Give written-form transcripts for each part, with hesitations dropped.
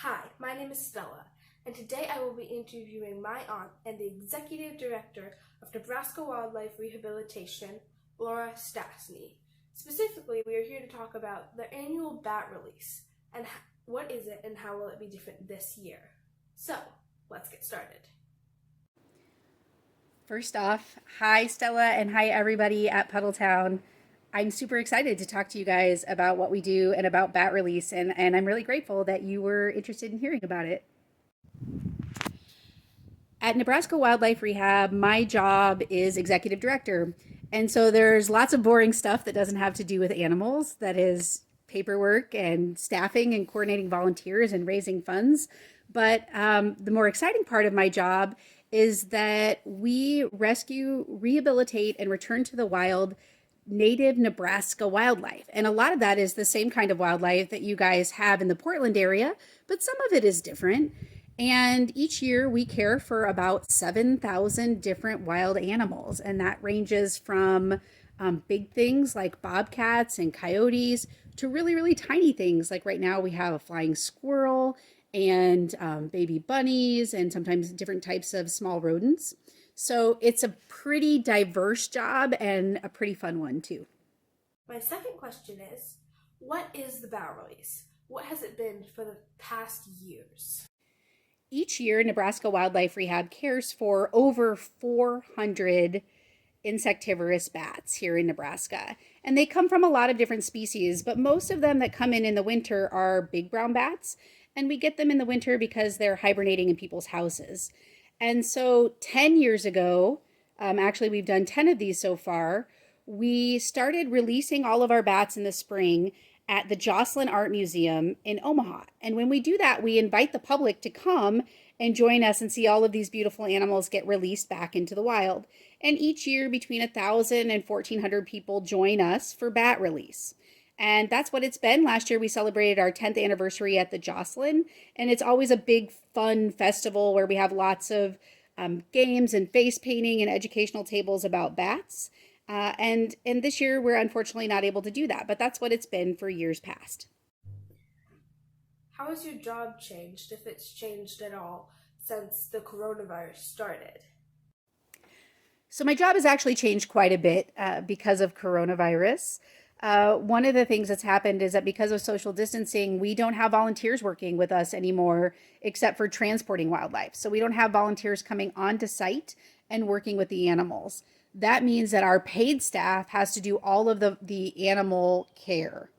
Hi, my name is Stella, and today I will be interviewing my aunt and the Executive Director of Nebraska Wildlife Rehabilitation, Laura Stastny. Specifically, we are here to talk about the annual bat release, and what is it and how will it be different this year. So, let's get started. First off, hi Stella and hi everybody at Puddletown. I'm super excited to talk to you guys about what we do and about bat release, and I'm really grateful that you were interested in hearing about it. At Nebraska Wildlife Rehab, my job is executive director. And so there's lots of boring stuff that doesn't have to do with animals, that is paperwork and staffing and coordinating volunteers and raising funds. But the more exciting part of my job is that we rescue, rehabilitate, and return to the wild native Nebraska wildlife. And a lot of that is the same kind of wildlife that you guys have in the Portland area, but some of it is different. And each year we care for about 7,000 different wild animals. And that ranges from big things like bobcats and coyotes to really, really tiny things. Like right now we have a flying squirrel and baby bunnies and sometimes different types of small rodents. So it's a pretty diverse job and a pretty fun one too. My second question is, what is the bat release? What has it been for the past years? Each year, Nebraska Wildlife Rehab cares for over 400 insectivorous bats here in Nebraska. And they come from a lot of different species, but most of them that come in the winter are big brown bats. And we get them in the winter because they're hibernating in people's houses. And so 10 years ago, actually we've done 10 of these so far, we started releasing all of our bats in the spring at the Joslyn Art Museum in Omaha. And when we do that, we invite the public to come and join us and see all of these beautiful animals get released back into the wild. And each year between 1,000 and 1,400 people join us for bat release. And that's what it's been. Last year we celebrated our 10th anniversary at the Joslyn, and it's always a big fun festival where we have lots of games and face painting and educational tables about bats. And this year we're unfortunately not able to do that, but that's what it's been for years past. How has your job changed, if it's changed at all, since the coronavirus started? So my job has actually changed quite a bit because of coronavirus. One of the things that's happened is that because of social distancing, we don't have volunteers working with us anymore, except for transporting wildlife. So we don't have volunteers coming onto site and working with the animals. That means that our paid staff has to do all of the animal care.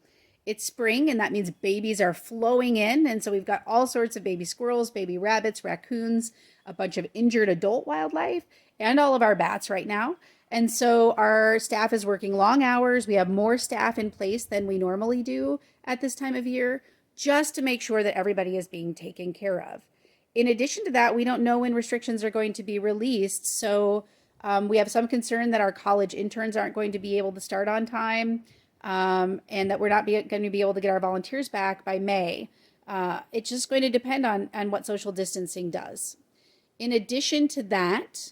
It's spring, and that means babies are flowing in. And so we've got all sorts of baby squirrels, baby rabbits, raccoons, a bunch of injured adult wildlife, and all of our bats right now. And so our staff is working long hours. We have more staff in place than we normally do at this time of year, just to make sure that everybody is being taken care of. In addition to that, we don't know when restrictions are going to be released. So we have some concern that our college interns aren't going to be able to start on time, and that we're not going to be able to get our volunteers back by May. It's just going to depend on what social distancing does. In addition to that,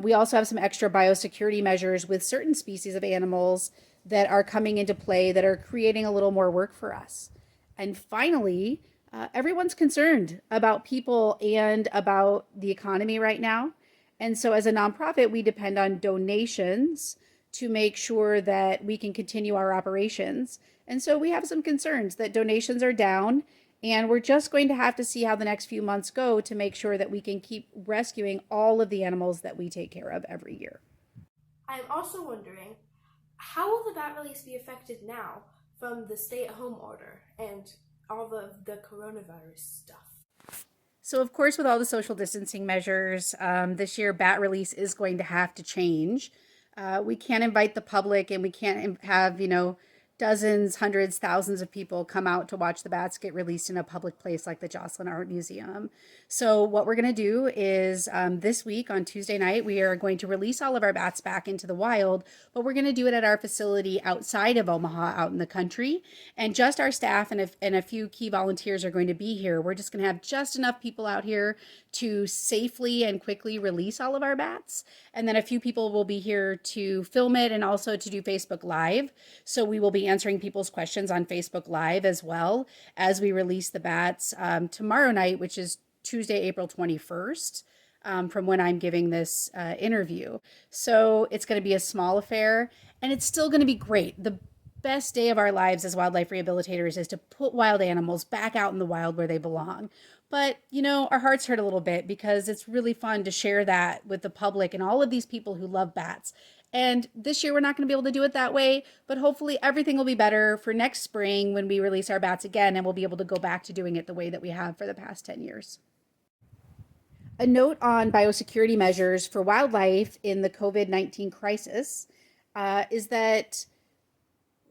we also have some extra biosecurity measures with certain species of animals that are coming into play that are creating a little more work for us. And finally, everyone's concerned about people and about the economy right now. And so as a nonprofit, we depend on donations to make sure that we can continue our operations. And so we have some concerns that donations are down, and we're just going to have to see how the next few months go to make sure that we can keep rescuing all of the animals that we take care of every year. I'm also wondering, how will the bat release be affected now from the stay-at-home order and all the coronavirus stuff? So of course, with all the social distancing measures, this year bat release is going to have to change. We can't invite the public, and we can't have, dozens, hundreds, thousands of people come out to watch the bats get released in a public place like the Joslyn Art Museum. So what we're going to do is this week on Tuesday night, we are going to release all of our bats back into the wild, but we're going to do it at our facility outside of Omaha, out in the country. And just our staff and a few key volunteers are going to be here. We're just going to have just enough people out here to safely and quickly release all of our bats. And then a few people will be here to film it and also to do Facebook Live. So we will be be answering people's questions on Facebook Live as well as we release the bats tomorrow night, which is Tuesday, April 21st. From when I'm giving this interview. So it's going to be a small affair, and it's still going to be great. The best day of our lives as wildlife rehabilitators is to put wild animals back out in the wild where they belong. But, our hearts hurt a little bit because it's really fun to share that with the public and all of these people who love bats. And this year, we're not going to be able to do it that way, but hopefully everything will be better for next spring when we release our bats again, and we'll be able to go back to doing it the way that we have for the past 10 years. A note on biosecurity measures for wildlife in the COVID-19 crisis is that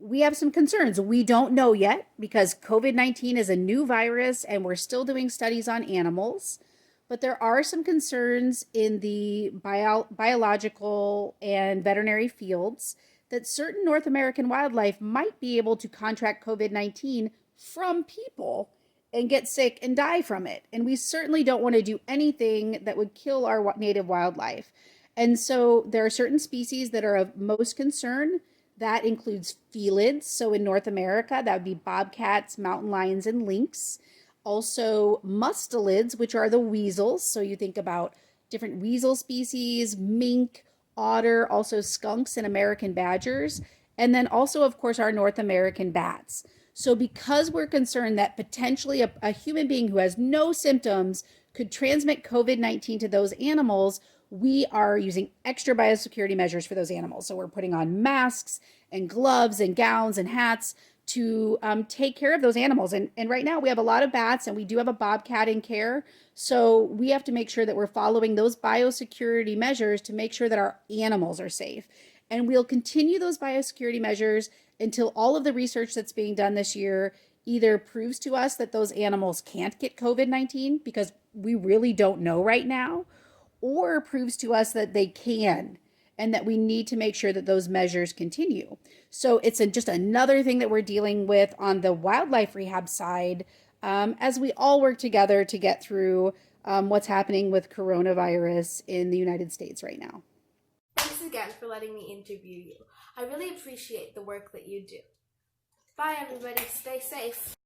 we have some concerns. We don't know yet because COVID-19 is a new virus and we're still doing studies on animals. But there are some concerns in the biological and veterinary fields that certain North American wildlife might be able to contract COVID-19 from people and get sick and die from it. And we certainly don't want to do anything that would kill our native wildlife. And so there are certain species that are of most concern. That includes felids. So in North America, that would be bobcats, mountain lions, and lynx. Also mustelids, which are the weasels. So you think about different weasel species, mink, otter, also skunks and American badgers. And then also, of course, our North American bats. So because we're concerned that potentially a human being who has no symptoms could transmit COVID-19 to those animals, we are using extra biosecurity measures for those animals. So we're putting on masks and gloves and gowns and hats to take care of those animals. And right now we have a lot of bats and we do have a bobcat in care. So we have to make sure that we're following those biosecurity measures to make sure that our animals are safe. And we'll continue those biosecurity measures until all of the research that's being done this year either proves to us that those animals can't get COVID-19, because we really don't know right now, or proves to us that they can, and that we need to make sure that those measures continue. So it's just another thing that we're dealing with on the wildlife rehab side as we all work together to get through what's happening with coronavirus in the United States right now. Thanks again for letting me interview you. I really appreciate the work that you do. Bye, everybody. Stay safe.